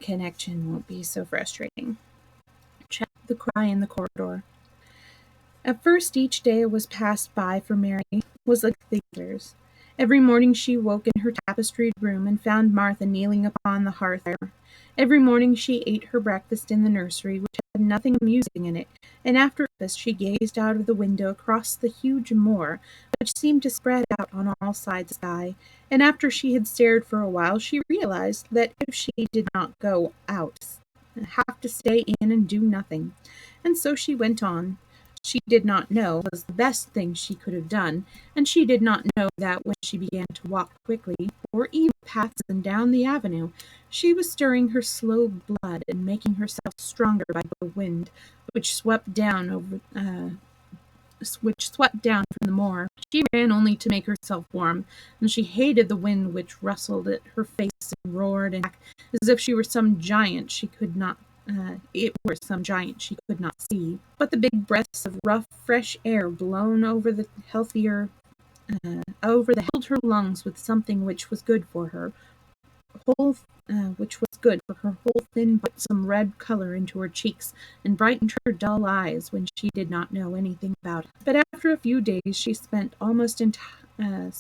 connection won't be so frustrating. Check the cry in the corridor. At first, each day was passed by for Mary was like the others. Every morning she woke in her tapestried room and found Martha kneeling upon the hearth there. Every morning she ate her breakfast in the nursery, which had nothing amusing in it, and after breakfast she gazed out of the window across the huge moor, which seemed to spread out on all sides of the sky, and after she had stared for a while she realized that if she did not go out, have to stay in and do nothing. And so she went on. She did not know was the best thing she could have done, and she did not know that when she began to walk quickly, or even paths and down the avenue, she was stirring her slow blood and making herself stronger by the wind, which swept down from the moor. She ran only to make herself warm, and she hated the wind which rustled at her face and roared and back as if she were some giant she could not see. But the big breaths of rough, fresh air blown over the held her lungs with something which was good for her whole thin, put some red color into her cheeks, and brightened her dull eyes when she did not know anything about it. But after a few days she spent almost entirely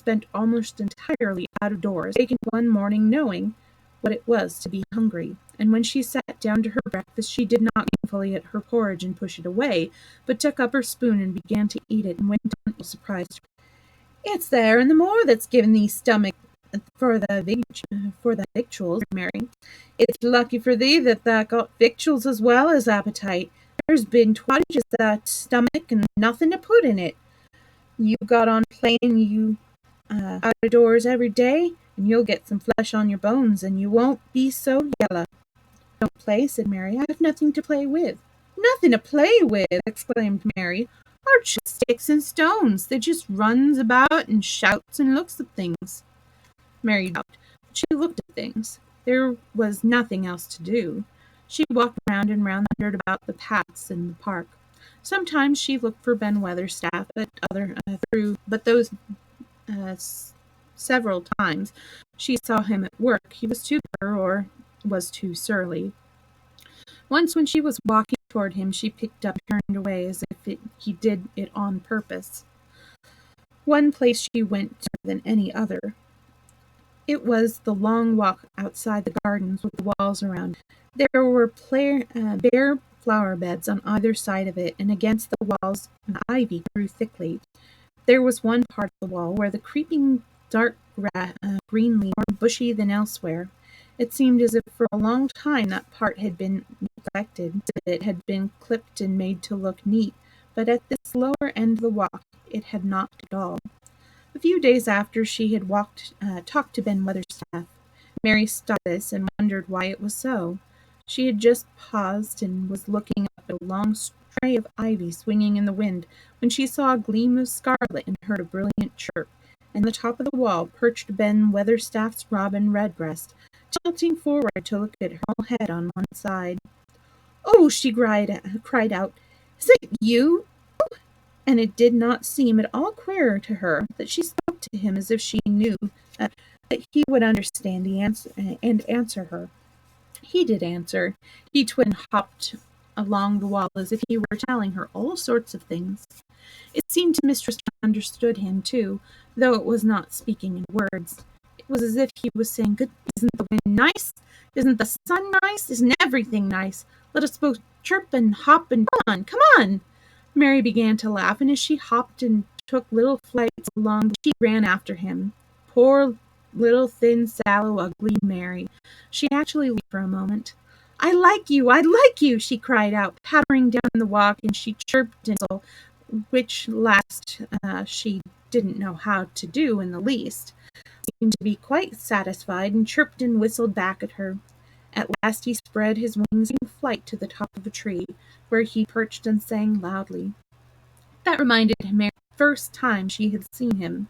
out of doors, waking one morning knowing what it was to be hungry, and when she sat down to her breakfast she did not fully at her porridge and push it away, but took up her spoon and began to eat it, and went on surprised. "It's there in the moor that's given thee stomach for the victuals, Mary. It's lucky for thee that thou got victuals as well as appetite. There's been twice that stomach and nothing to put in it. You got on playing out of doors every day, and you'll get some flesh on your bones, and you won't be so yellow." "Don't play," said Mary. "I have nothing to play with." "Nothing to play with!" exclaimed Mary. "Are just sticks and stones. They just runs about and shouts and looks at things." Mary doubt. She looked at things. There was nothing else to do. She walked round and round, wandered about the paths in the park. Sometimes she looked for Ben Weatherstaff, but those several times she saw him at work, he was too poor or was too surly. Once when she was walking toward him, she picked up and turned away as if he did it on purpose. One place she went to than any other. It was the long walk outside the gardens with the walls around. There were bare flower beds on either side of it, and against the walls an ivy grew thickly. There was one part of the wall where the creeping dark green leaves were more bushy than elsewhere. It seemed as if for a long time that part had been neglected, that it had been clipped and made to look neat, but at this lower end of the walk it had not at all. A few days after she had talked to Ben Weatherstaff, Mary stopped this and wondered why it was so. She had just paused and was looking up at a long spray of ivy swinging in the wind when she saw a gleam of scarlet and heard a brilliant chirp, and on the top of the wall perched Ben Weatherstaff's robin redbreast, tilting forward to look at her whole head on one side. "Oh!" she cried out, "is it you?" And it did not seem at all queer to her that she spoke to him as if she knew that he would understand and answer her. He did answer. He twin hopped along the wall as if he were telling her all sorts of things. It seemed to Mistress to understood him too, though it was not speaking in words. It was as if he was saying, "Good, isn't the wind nice? Isn't the sun nice? Isn't everything nice? Let us both chirp and hop and come on!" Mary began to laugh, and as she hopped and took little flights along, she ran after him. Poor little thin, sallow, ugly Mary. She actually wept for a moment. I like you, she cried out, pattering down the walk, and she chirped and whistled, which last she didn't know how to do in the least. He seemed to be quite satisfied, and chirped and whistled back at her. At last he spread his wings in flight to the top of a tree, where he perched and sang loudly. That reminded Mary of the first time she had seen him.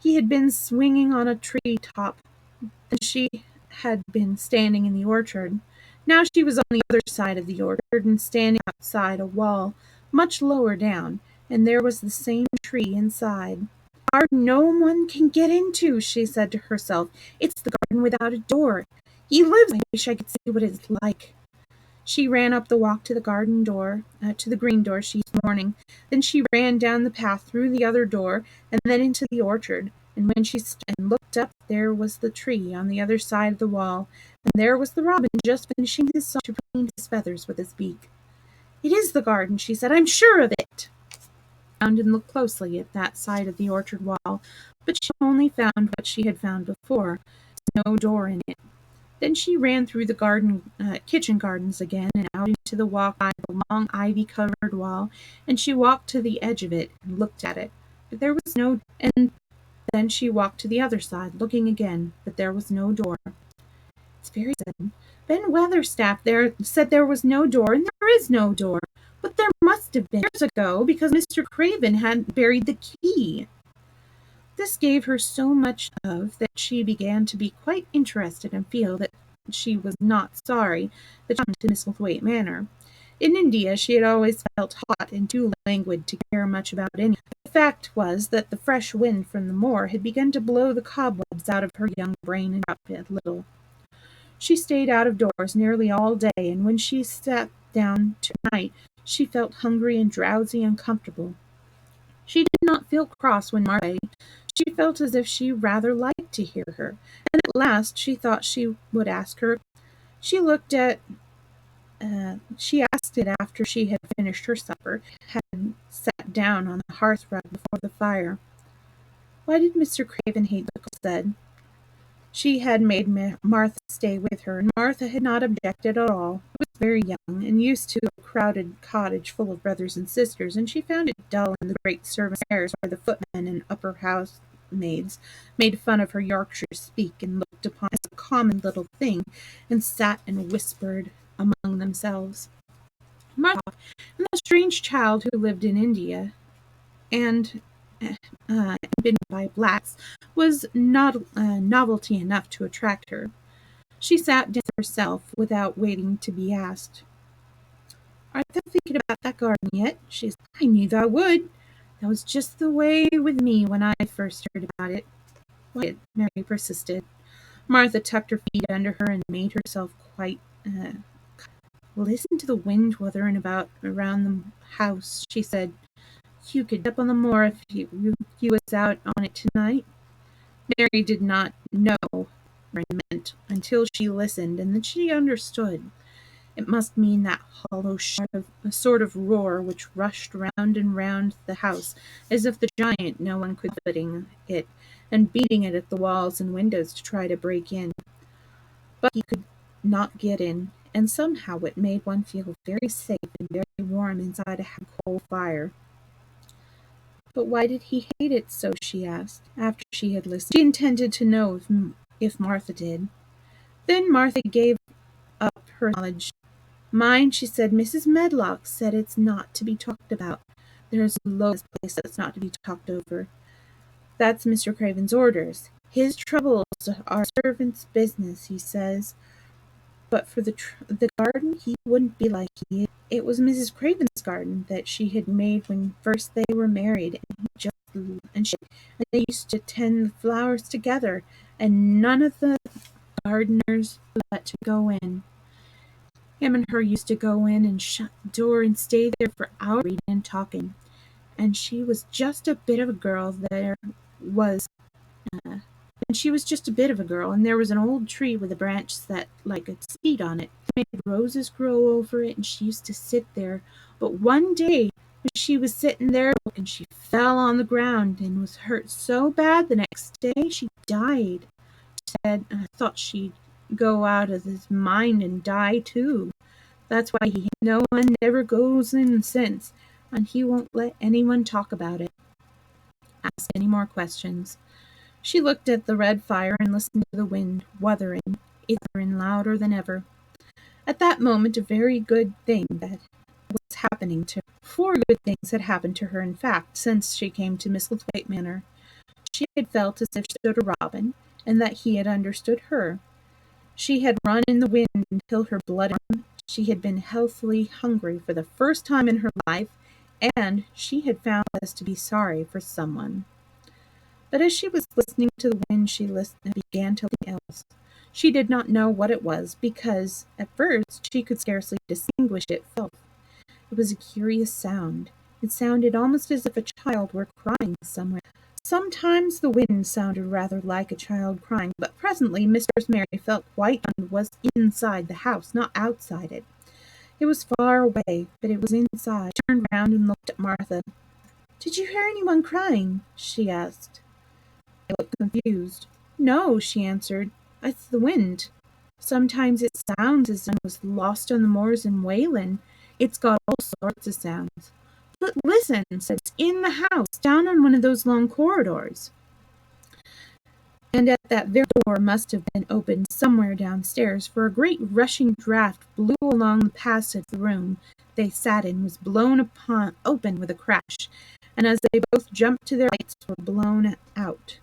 He had been swinging on a tree top, and she had been standing in the orchard. Now she was on the other side of the orchard and standing outside a wall much lower down, and there was the same tree inside. "Garden no one can get into," she said to herself. "It's the garden without a door. He lives. I wish I could see what it's like. She ran up the walk to the garden door, to the green door she's mourning. Then she ran down the path through the other door, and then into the orchard. And when she looked up, there was the tree on the other side of the wall, and there was the robin just finishing his song to preen his feathers with his beak. "It is the garden," she said. "I'm sure of it." Round and looked closely at that side of the orchard wall, but she only found what she had found before, no door in it. Then she ran through the kitchen gardens again, and out into the walk by the long ivy-covered wall, and she walked to the edge of it and looked at it, but there was no. And then she walked to the other side, looking again, but there was no door. It's very sudden. Ben Weatherstaff there said there was no door, and there is no door. But there must have been years ago, because Mr. Craven had buried the key. This gave her so much of that she began to be quite interested and feel that she was not sorry that she came to Misselthwaite Manor. In India she had always felt hot and too languid to care much about anything. The fact was that the fresh wind from the moor had begun to blow the cobwebs out of her young brain and up it a little. She stayed out of doors nearly all day, and when she sat down to night she felt hungry and drowsy and comfortable. She did not feel cross when Martha. She felt as if she rather liked to hear her, and at last she thought she would ask her. She looked at. She asked it after she had finished her supper, had sat down on the hearth rug before the fire. Why did Mr. Craven hate the cook? Said. She had made Martha stay with her, and Martha had not objected at all. She was very young, and used to a crowded cottage full of brothers and sisters, and she found it dull in the great servants' airs where the footmen and upper housemaids made fun of her Yorkshire speak and looked upon as a common little thing, and sat and whispered among themselves. Martha, and the strange child who lived in India, and been by blacks, was not novelty enough to attract her. She sat down herself without waiting to be asked. "Art thou thinking about that garden yet?" she said. "I knew thou would. That was just the way with me when I first heard about it." "What?" Mary persisted. Martha tucked her feet under her and made herself quite. "Listen to the wind wuthering about around the house," she said. "You could get up on the moor if you was out on it tonight." Mary did not know what it meant until she listened, and then she understood. It must mean that hollow sort of roar which rushed round and round the house, as if the giant no one could footing it, and beating it at the walls and windows to try to break in. But he could not get in, and somehow it made one feel very safe and very warm inside a coal fire. "But why did he hate it so?" she asked, after she had listened. She intended to know if Martha did. Then Martha gave up her knowledge. "Mind," she said, "Mrs. Medlock said it's not to be talked about. There's a lowest place that's not to be talked over. That's Mr. Craven's orders. His troubles are servants' business, he says. But for the garden, he wouldn't be like he is. It was Mrs. Craven's garden that she had made when first they were married, and they used to tend the flowers together, and none of the gardeners let to go in. Him and her used to go in and shut the door and stay there for hours reading and talking. And she was just a bit of a girl. She was just a bit of a girl, and there was an old tree with a branch set like a seat on it. It made roses grow over it, and she used to sit there. But one day, when she was sitting there, and she fell on the ground and was hurt so bad the next day she died. She said, I thought she'd go out of his mind and die too. That's why no one ever goes in since, and he won't let anyone talk about it, ask any more questions. She looked at the red fire and listened to the wind wuthering, ithering louder than ever. At that moment a very good thing that was happening to her. 4 good things had happened to her, in fact, since she came to Misselthwaite Manor. She had felt as if she understood a robin, and that he had understood her. She had run in the wind until her blood ran. She had been healthily hungry for the first time in her life, and she had found us to be sorry for someone. But as she was listening to the wind, she listened and began to think else. She did not know what it was, because at first she could scarcely distinguish it itself. It was a curious sound. It sounded almost as if a child were crying somewhere. Sometimes the wind sounded rather like a child crying, but presently Mistress Mary felt quite and was inside the house, not outside it. It was far away, but it was inside. She turned round and looked at Martha. "Did you hear anyone crying?" she asked. They looked confused. "No," she answered. "It's the wind. Sometimes it sounds as if it was lost on the moors in Wayland. It's got all sorts of sounds." "But listen," said it's in the house, down on one of those long corridors. And at that very door must have been opened somewhere downstairs, for a great rushing draught blew along the passage. The room they sat in was blown open with a crash, and as they both jumped to their lights were blown out,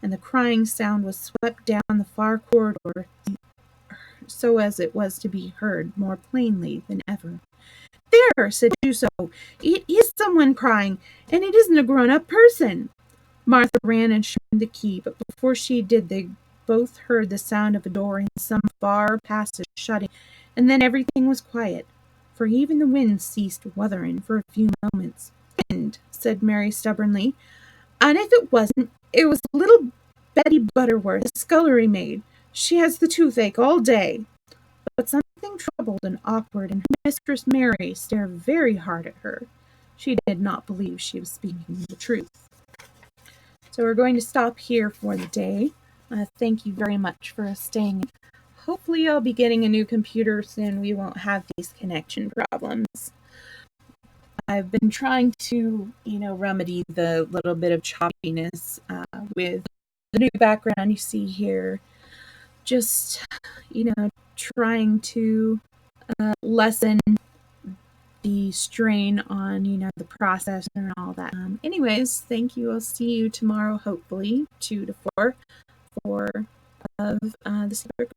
and the crying sound was swept down the far corridor, so as it was to be heard more plainly than ever. "There," said Juso, "it is someone crying, and it isn't a grown-up person." Martha ran and showed the key, but before she did they both heard the sound of a door in some far passage shutting, and then everything was quiet, for even the wind ceased wuthering for a few moments. "Wind," said Mary stubbornly, "and if it wasn't, it was little Betty Butterworth, the scullery maid. She has the toothache all day." But something troubled and awkward, and Mistress Mary stared very hard at her. She did not believe she was speaking the truth. So we're going to stop here for the day. Thank you very much for staying. Hopefully I'll be getting a new computer soon. We won't have these connection problems. I've been trying to, remedy the little bit of choppiness with the new background you see here. Just, trying to lessen the strain on, the processor and all that. Anyways, thank you. I'll see you tomorrow, hopefully, 2 to 4 of the secret